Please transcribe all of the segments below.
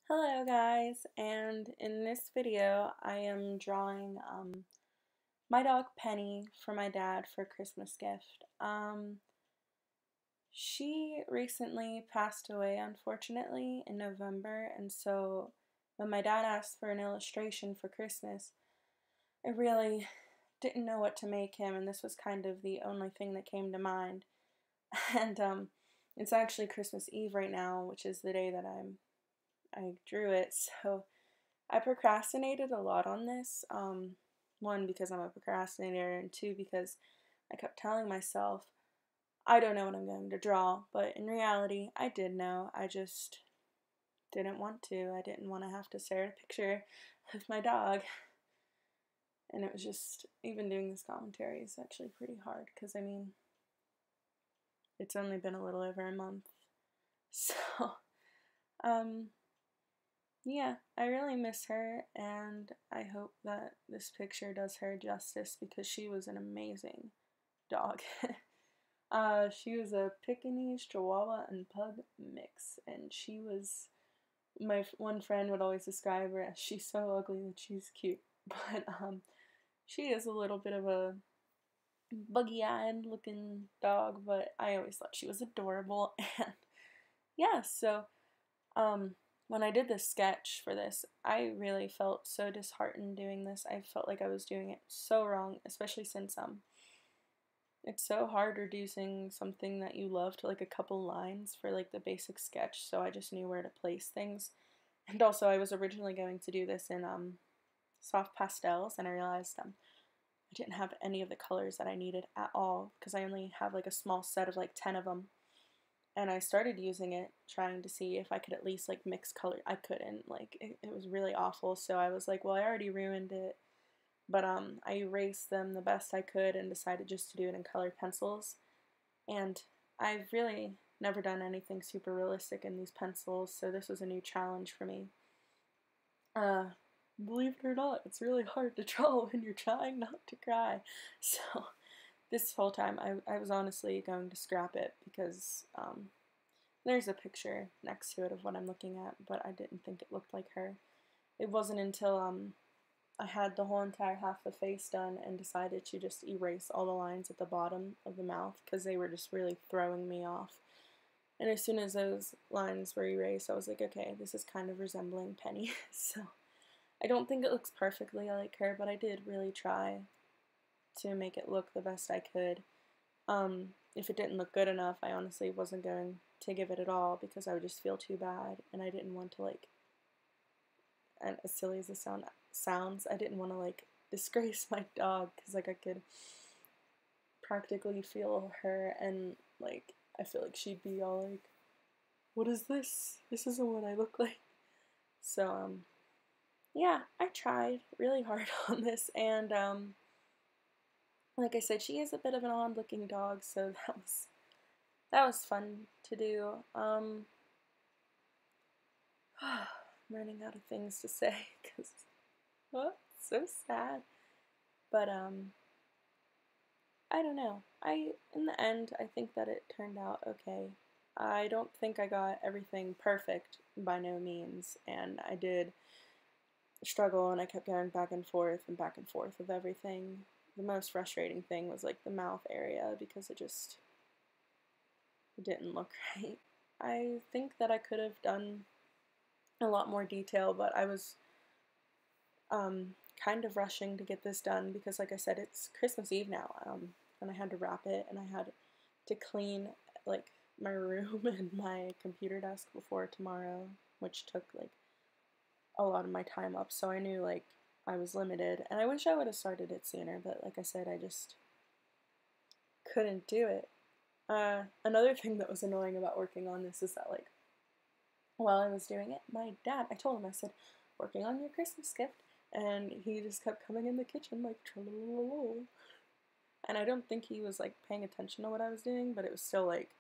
Hello guys, and in this video I am drawing my dog Penny for my dad for a Christmas gift. She recently passed away, unfortunately, in November, and so when my dad asked for an illustration for Christmas, I really didn't know what to make him, and this was kind of the only thing that came to mind. And it's actually Christmas Eve right now, which is the day that I drew it, so I procrastinated a lot on this. One, because I'm a procrastinator, and two, because I kept telling myself, I don't know what I'm going to draw, but in reality, I did know. I just didn't want to. I didn't want to have to stare at a picture of my dog. And it was just, even doing this commentary is actually pretty hard, because I mean, it's only been a little over a month. So, yeah, I really miss her, and I hope that this picture does her justice because she was an amazing dog. She was a Pekingese, Chihuahua, and Pug mix, and she was, my one friend would always describe her as she's so ugly that she's cute, but she is a little bit of a buggy-eyed looking dog, but I always thought she was adorable, and yeah, so when I did this sketch for this, I really felt so disheartened doing this. I felt like I was doing it so wrong, especially since it's so hard reducing something that you love to like a couple lines for like the basic sketch, so I just knew where to place things. And also I was originally going to do this in soft pastels, and I realized I didn't have any of the colors that I needed at all because I only have like a small set of like 10 of them. And I started using it, trying to see if I could at least like mix color. I couldn't, like it was really awful, so I was like, well, I already ruined it. But I erased them the best I could and decided just to do it in colored pencils. And I've really never done anything super realistic in these pencils, so this was a new challenge for me. Believe it or not, it's really hard to draw when you're trying not to cry. So this whole time I was honestly going to scrap it because there's a picture next to it of what I'm looking at, but I didn't think it looked like her. It wasn't until I had the whole entire half the face done and decided to just erase all the lines at the bottom of the mouth because they were just really throwing me off. And as soon as those lines were erased, I was like, okay, this is kind of resembling Penny. So I don't think it looks perfectly like her, but I did really try to make it look the best I could. If it didn't look good enough, I honestly wasn't going to give it at all because I would just feel too bad, and I didn't want to like, and as silly as this sounds, I didn't want to like disgrace my dog because like I could practically feel her, and like I feel like she'd be all like, what is this? This isn't what I look like. So yeah, I tried really hard on this, and like I said, she is a bit of an odd looking dog, so that was fun to do. I'm running out of things to say because it's so sad. But I don't know. In the end, I think that it turned out okay. I don't think I got everything perfect by no means, and I did struggle, and I kept going back and forth with everything. The most frustrating thing was like the mouth area because it didn't look right. I think that I could have done a lot more detail, but I was kind of rushing to get this done because, like I said, it's Christmas Eve now, and I had to wrap it, and I had to clean like my room and my computer desk before tomorrow, which took like a lot of my time up, so I knew like I was limited, and I wish I would have started it sooner, but like I said, I just couldn't do it. Another thing that was annoying about working on this is that like while I was doing it, my dad, I told him, I said, working on your Christmas gift, and he just kept coming in the kitchen like, and I don't think he was like paying attention to what I was doing, but it was still like,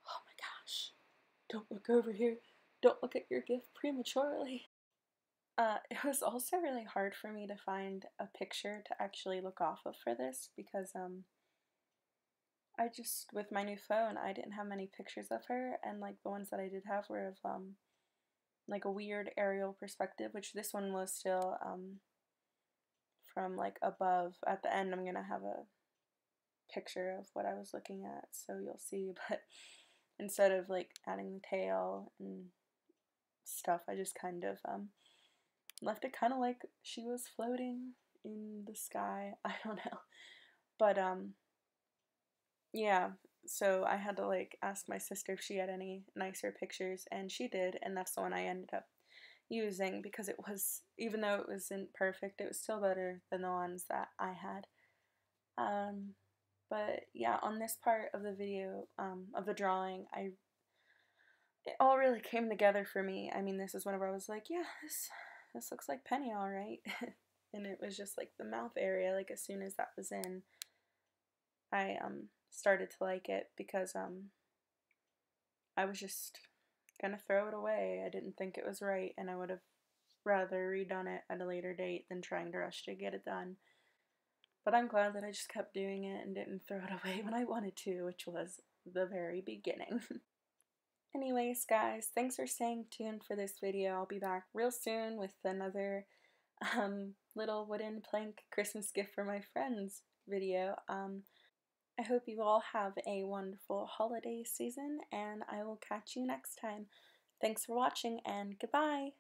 oh my gosh, don't look over here, don't look at your gift prematurely. It was also really hard for me to find a picture to actually look off of for this because I just, with my new phone, I didn't have many pictures of her, and like the ones that I did have were of like a weird aerial perspective, which this one was still from like above. At the end I'm gonna have a picture of what I was looking at so you'll see, but instead of like adding the tail and stuff, I just kind of left it kind of like she was floating in the sky. I don't know. But yeah, so I had to like ask my sister if she had any nicer pictures, and she did, and that's the one I ended up using because it was, even though it wasn't perfect, it was still better than the ones that I had. But yeah, on this part of the video, of the drawing, it all really came together for me. I mean, this is whenever I was like, yeah, this looks like Penny, all right. And it was just like the mouth area, like as soon as that was in, I started to like it because I was just gonna throw it away. I didn't think it was right, and I would have rather redone it at a later date than trying to rush to get it done. But I'm glad that I just kept doing it and didn't throw it away when I wanted to, which was the very beginning. Anyways, guys, thanks for staying tuned for this video. I'll be back real soon with another little wooden plank Christmas gift for my friends video. I hope you all have a wonderful holiday season, and I will catch you next time. Thanks for watching, and goodbye!